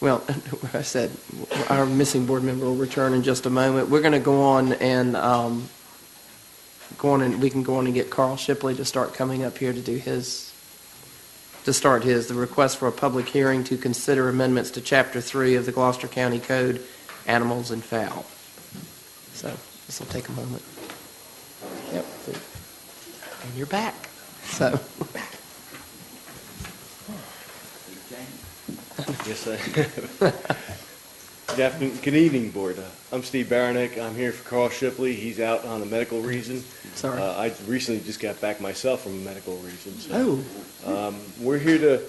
Well, I said our missing board member will return in just a moment. We're going to go on and we can go on and get Carl Shipley to start coming up here to do the request for a public hearing to consider amendments to Chapter 3 of the Gloucester County Code, Animals and Fowl. So this will take a moment. Yep. And you're back. So. Yes, Good evening, Board. I'm Steve Baranek. I'm here for Carl Shipley. He's out on a medical reason. Sorry. I recently just got back myself from a medical reason. So, Oh. We're here to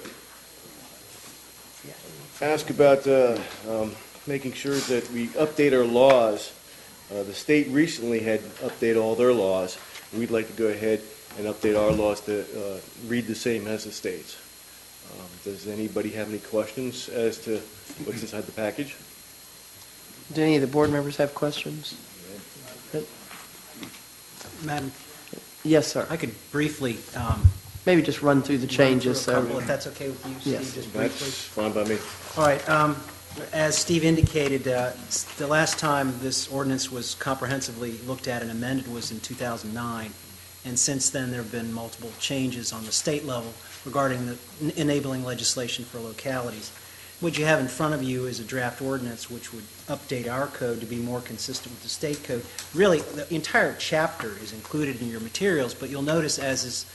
ask about making sure that we update our laws. The state recently had updated all their laws. We'd like to go ahead and update our laws to read the same as the state's. Does anybody have any questions as to what's inside the package? Do any of the board members have questions? Madam, Yes, sir. I could briefly Maybe just run through the changes. run through a couple, if that's okay with you, Steve, Yes. just That's briefly. fine by me. All right. As Steve indicated, the last time this ordinance was comprehensively looked at and amended was in 2009, and since then there have been multiple changes on the state level regarding the enabling legislation for localities. What you have in front of you is a draft ordinance which would update our code to be more consistent with the state code. Really, the entire chapter is included in your materials, but you'll notice, as is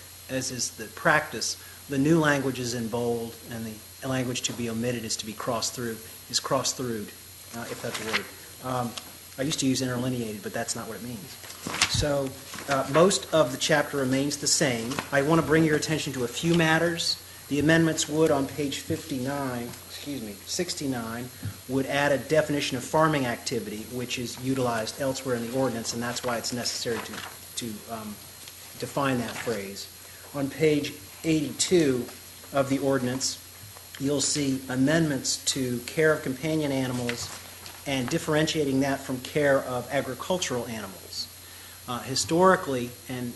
the practice, the new language is in bold, and the language to be omitted is to be cross-throughed, if that's a word. I used to use interlineated, but that's not what it means. So most of the chapter remains the same. I want to bring your attention to a few matters. The amendments would, on page 69, would add a definition of farming activity, which is utilized elsewhere in the ordinance, and that's why it's necessary to define that phrase. On page 82 of the ordinance, you'll see amendments to care of companion animals and differentiating that from care of agricultural animals. Historically and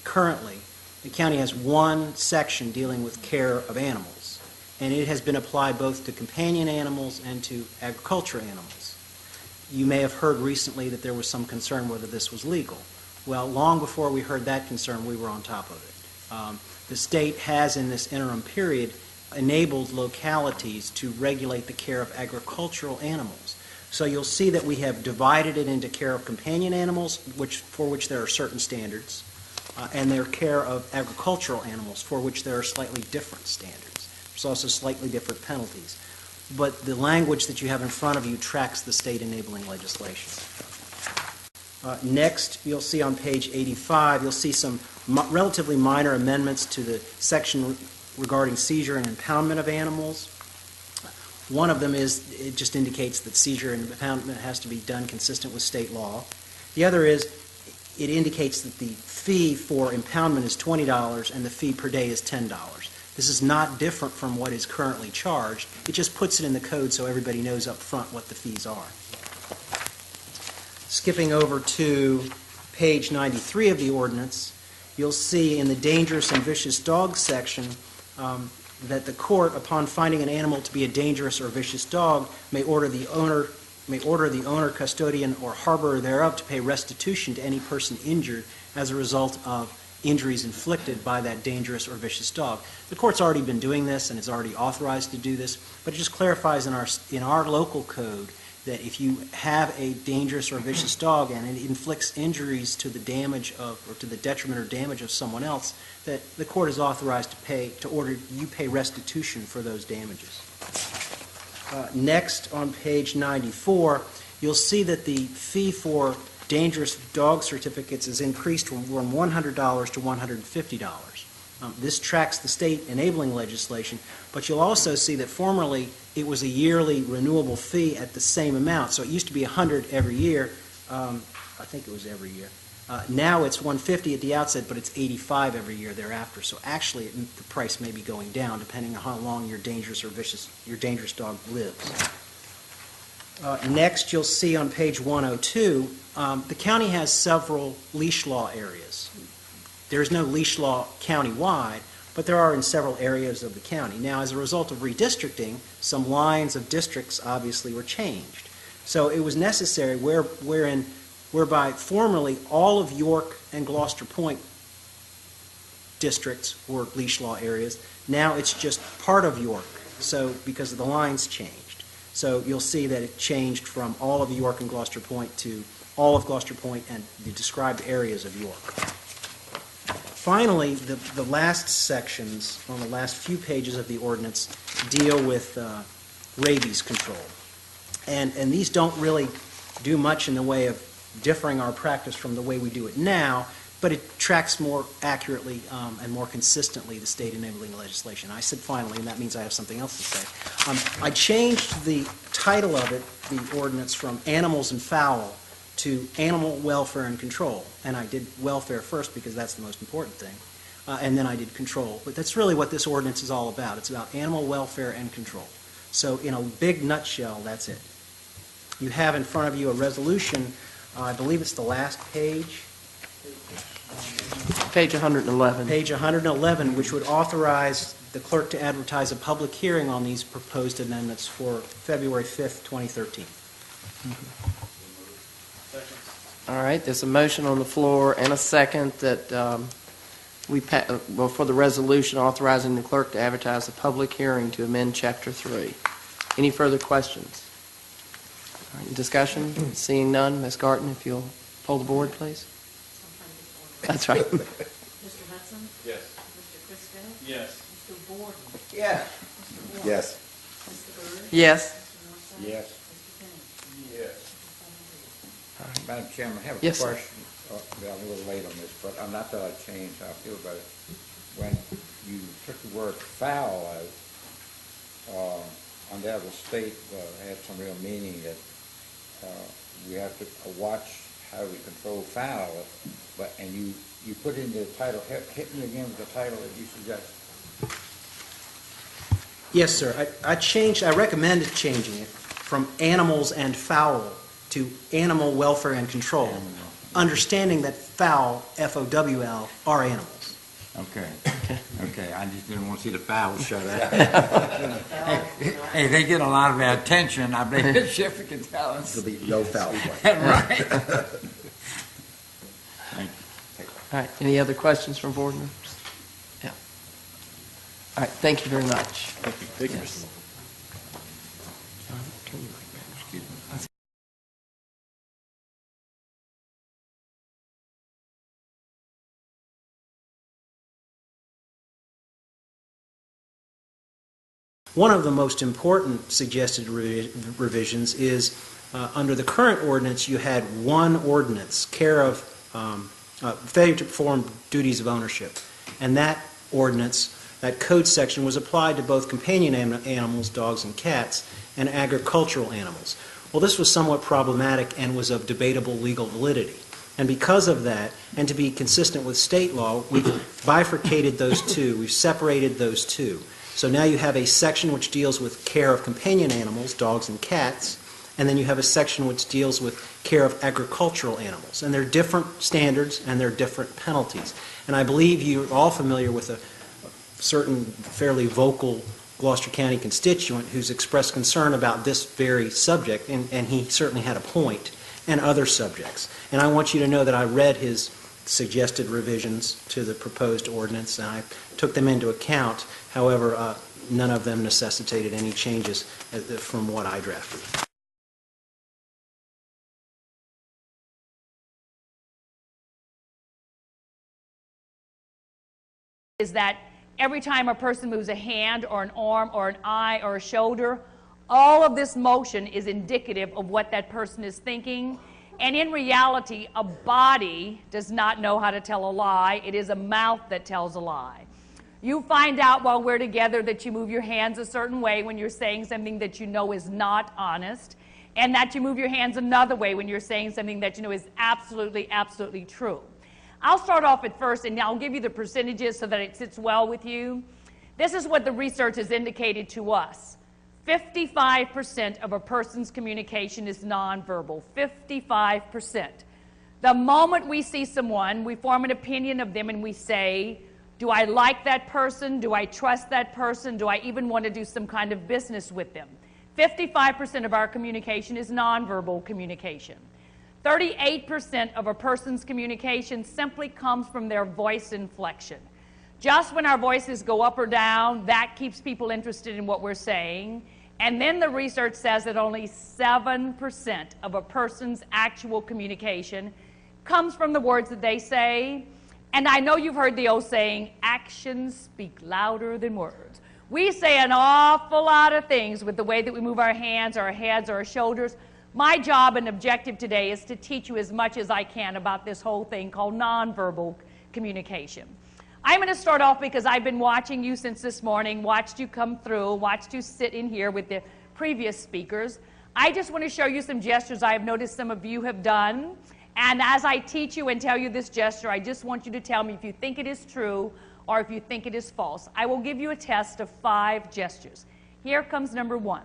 currently, the county has one section dealing with care of animals, and it has been applied both to companion animals and to agricultural animals. You may have heard recently that there was some concern whether this was legal. Well, long before we heard that concern, we were on top of it. The state has, in this interim period, enabled localities to regulate the care of agricultural animals. So you'll see that we have divided it into care of companion animals, for which there are certain standards, and their care of agricultural animals, for which there are slightly different standards. There's also slightly different penalties. But the language that you have in front of you tracks the state enabling legislation. Next, you'll see on page 85, you'll see some relatively minor amendments to the section regarding seizure and impoundment of animals. One of them is, it just indicates that seizure and impoundment has to be done consistent with state law. The other is, it indicates that the fee for impoundment is $20 and the fee per day is $10. This is not different from what is currently charged. It just puts it in the code so everybody knows up front what the fees are. Skipping over to page 93 of the ordinance, you'll see in the dangerous and vicious dog section that the court, upon finding an animal to be a dangerous or vicious dog, may order the owner, custodian, or harborer thereof to pay restitution to any person injured as a result of injuries inflicted by that dangerous or vicious dog. The court's already been doing this, and it's already authorized to do this, but it just clarifies in our local code that if you have a dangerous or vicious dog and it inflicts injuries to the damage of, or to the detriment or damage of someone else, that the court is authorized to order you pay restitution for those damages. Next, on page 94, you'll see that the fee for dangerous dog certificates is increased from $100 to $150. This tracks the state enabling legislation, but you'll also see that formerly it was a yearly renewable fee at the same amount. So it used to be $100 every year. I think it was every year. Now it's $150 at the outset, but it's $85 every year thereafter. So actually, the price may be going down depending on how long your dangerous dog lives. Next, you'll see on page 102, the county has several leash law areas. There is no leash law countywide, but there are in several areas of the county. Now, as a result of redistricting, some lines of districts obviously were changed. So it was necessary whereby formerly all of York and Gloucester Point districts were leash law areas. Now it's just part of York, so because the lines changed. So you'll see that it changed from all of York and Gloucester Point to all of Gloucester Point and the described areas of York. Finally, the last sections on the last few pages of the ordinance deal with rabies control. And these don't really do much in the way of differing our practice from the way we do it now, but it tracks more accurately and more consistently the state enabling legislation. I said finally, and that means I have something else to say. I changed the title of it, the ordinance, from animals and fowl to animal welfare and control. And I did welfare first because that's the most important thing. And then I did control. But that's really what this ordinance is all about. It's about animal welfare and control. So in a big nutshell, that's it. You have in front of you a resolution, I believe it's the last page. Page 111. Page 111, which would authorize the clerk to advertise a public hearing on these proposed amendments for February 5th, 2013. All right, there's a motion on the floor and a second that for the resolution authorizing the clerk to advertise a public hearing to amend Chapter 3. Any further questions? All right, discussion? Seeing none, Ms. Garten, if you'll poll the board, please. That's right. Mr. Hudson? Yes. Mr. Crisco? Yes. Mr. Borden? Yeah. Mr. Moore? Yes. Mr. Byrd? Yes. Mr. Northside? Yes. Mr. Kenny? Yes. Madam Chairman, I have a Yes, sir. question. I'm a little late on this, but I'm not that I changed how I feel about it. When you took the word foul out, on the other state had some real meaning that we have to watch how we control foul, and you put in the title, hit me again with the title that you suggested. Yes, sir. I recommended changing it from animals and fowl to animal welfare and control, understanding that fowl, F-O-W-L, are animals. Okay. Okay, I just didn't want to see the foul shut up. Hey, they get a lot of attention. I bet Sheffield can tell us. There'll be no foul play. Right. Thank you. All right, any other questions from board members? Yeah. All right, thank you very much. Thank you, Mr. Moore. One of the most important suggested revisions is under the current ordinance, you had one ordinance, care of failure to perform duties of ownership. And that ordinance, that code section, was applied to both companion animals, dogs and cats, and agricultural animals. Well, this was somewhat problematic and was of debatable legal validity. And because of that, and to be consistent with state law, we've bifurcated those two. We've separated those two. So now you have a section which deals with care of companion animals, dogs and cats, and then you have a section which deals with care of agricultural animals. And they're different standards and they're different penalties. And I believe you're all familiar with a certain fairly vocal Gloucester County constituent who's expressed concern about this very subject, and he certainly had a point, and other subjects. And I want you to know that I read his suggested revisions to the proposed ordinance, and I took them into account. However, none of them necessitated any changes from what I drafted. Is that every time a person moves a hand or an arm or an eye or a shoulder, all of this motion is indicative of what that person is thinking. And in reality, a body does not know how to tell a lie. It is a mouth that tells a lie. You find out while we're together that you move your hands a certain way when you're saying something that you know is not honest, and that you move your hands another way when you're saying something that you know is absolutely, absolutely true. I'll start off at first, and I'll give you the percentages so that it sits well with you. This is what the research has indicated to us. 55% of a person's communication is nonverbal. 55%. The moment we see someone, we form an opinion of them and we say, Do I like that person? Do I trust that person? Do I even want to do some kind of business with them? 55% of our communication is nonverbal communication. 38% of a person's communication simply comes from their voice inflection. Just when our voices go up or down, that keeps people interested in what we're saying. And then the research says that only 7% of a person's actual communication comes from the words that they say. And I know you've heard the old saying, actions speak louder than words. We say an awful lot of things with the way that we move our hands, our heads, or our shoulders. My job and objective today is to teach you as much as I can about this whole thing called nonverbal communication. I'm going to start off because I've been watching you since this morning, watched you come through, watched you sit in here with the previous speakers. I just want to show you some gestures I have noticed some of you have done. And as I teach you and tell you this gesture, I just want you to tell me if you think it is true or if you think it is false. I will give you a test of 5 gestures. Here comes number 1.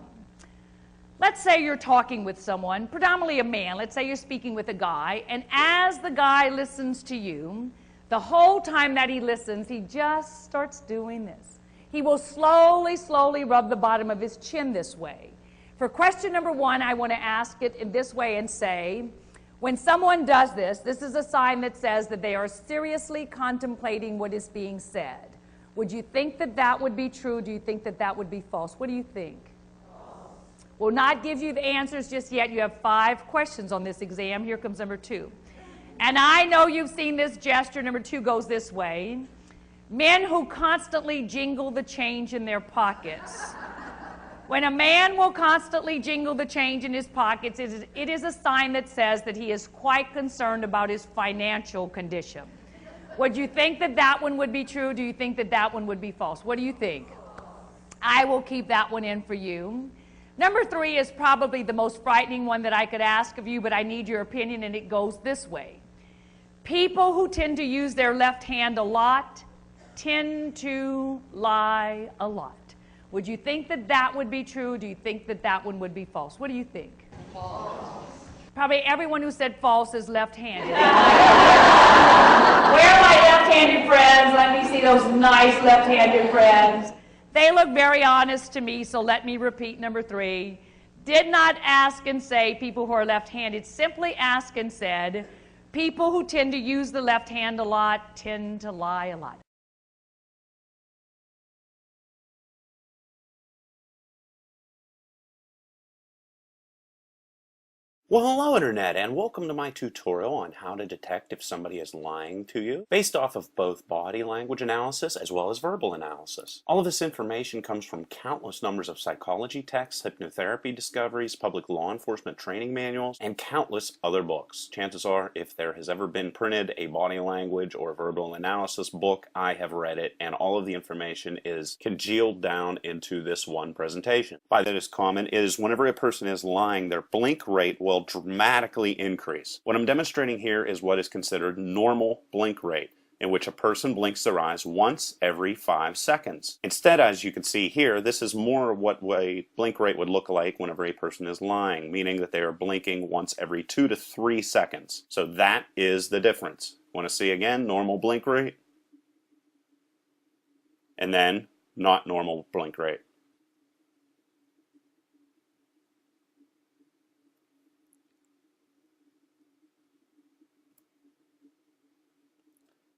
Let's say you're talking with someone, predominantly a man. Let's say you're speaking with a guy, and as the guy listens to you, the whole time that he listens, he just starts doing this. He will slowly, slowly rub the bottom of his chin this way. For question number 1, I want to ask it in this way and say, when someone does this, this is a sign that says that they are seriously contemplating what is being said. Would you think that that would be true? Do you think that that would be false? What do you think? We'll not give you the answers just yet. You have 5 questions on this exam. Here comes number 2. And I know you've seen this gesture. Number 2 goes this way. Men who constantly jingle the change in their pockets. When a man will constantly jingle the change in his pockets, it is a sign that says that he is quite concerned about his financial condition. Would you think that that one would be true? Do you think that that one would be false? What do you think? I will keep that one in for you. Number 3 is probably the most frightening one that I could ask of you, but I need your opinion, and it goes this way. People who tend to use their left hand a lot tend to lie a lot. Would you think that that would be true? Do you think that that one would be false? What do you think? False. Probably everyone who said false is left-handed. Where are my left-handed friends? Let me see those nice left-handed friends. They look very honest to me, so let me repeat number 3. Did not ask and say people who are left-handed, simply asked and said, people who tend to use the left hand a lot tend to lie a lot. Well, hello Internet, and welcome to my tutorial on how to detect if somebody is lying to you, based off of both body language analysis as well as verbal analysis. All of this information comes from countless numbers of psychology texts, hypnotherapy discoveries, public law enforcement training manuals, and countless other books. Chances are, if there has ever been printed a body language or verbal analysis book, I have read it, and all of the information is congealed down into this one presentation. Why that is common is whenever a person is lying, their blink rate will dramatically increase. What I'm demonstrating here is what is considered normal blink rate, in which a person blinks their eyes once every 5 seconds. Instead, as you can see here, this is more what a blink rate would look like whenever a person is lying, meaning that they are blinking once every 2 to 3 seconds. So that is the difference. Want to see again normal blink rate? And then not normal blink rate.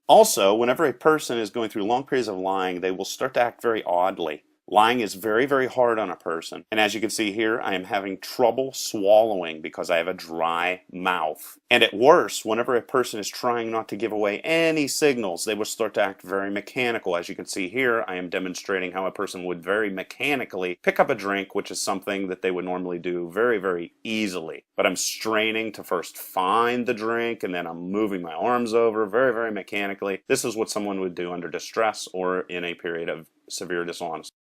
Also, whenever a person is going through long periods of lying, they will start to act very oddly. Lying is very, very hard on a person. And as you can see here, I am having trouble swallowing because I have a dry mouth. And at worst, whenever a person is trying not to give away any signals, they will start to act very mechanical. As you can see here, I am demonstrating how a person would very mechanically pick up a drink, which is something that they would normally do very, very easily. But I'm straining to first find the drink, and then I'm moving my arms over very, very mechanically. This is what someone would do under distress or in a period of severe dishonesty.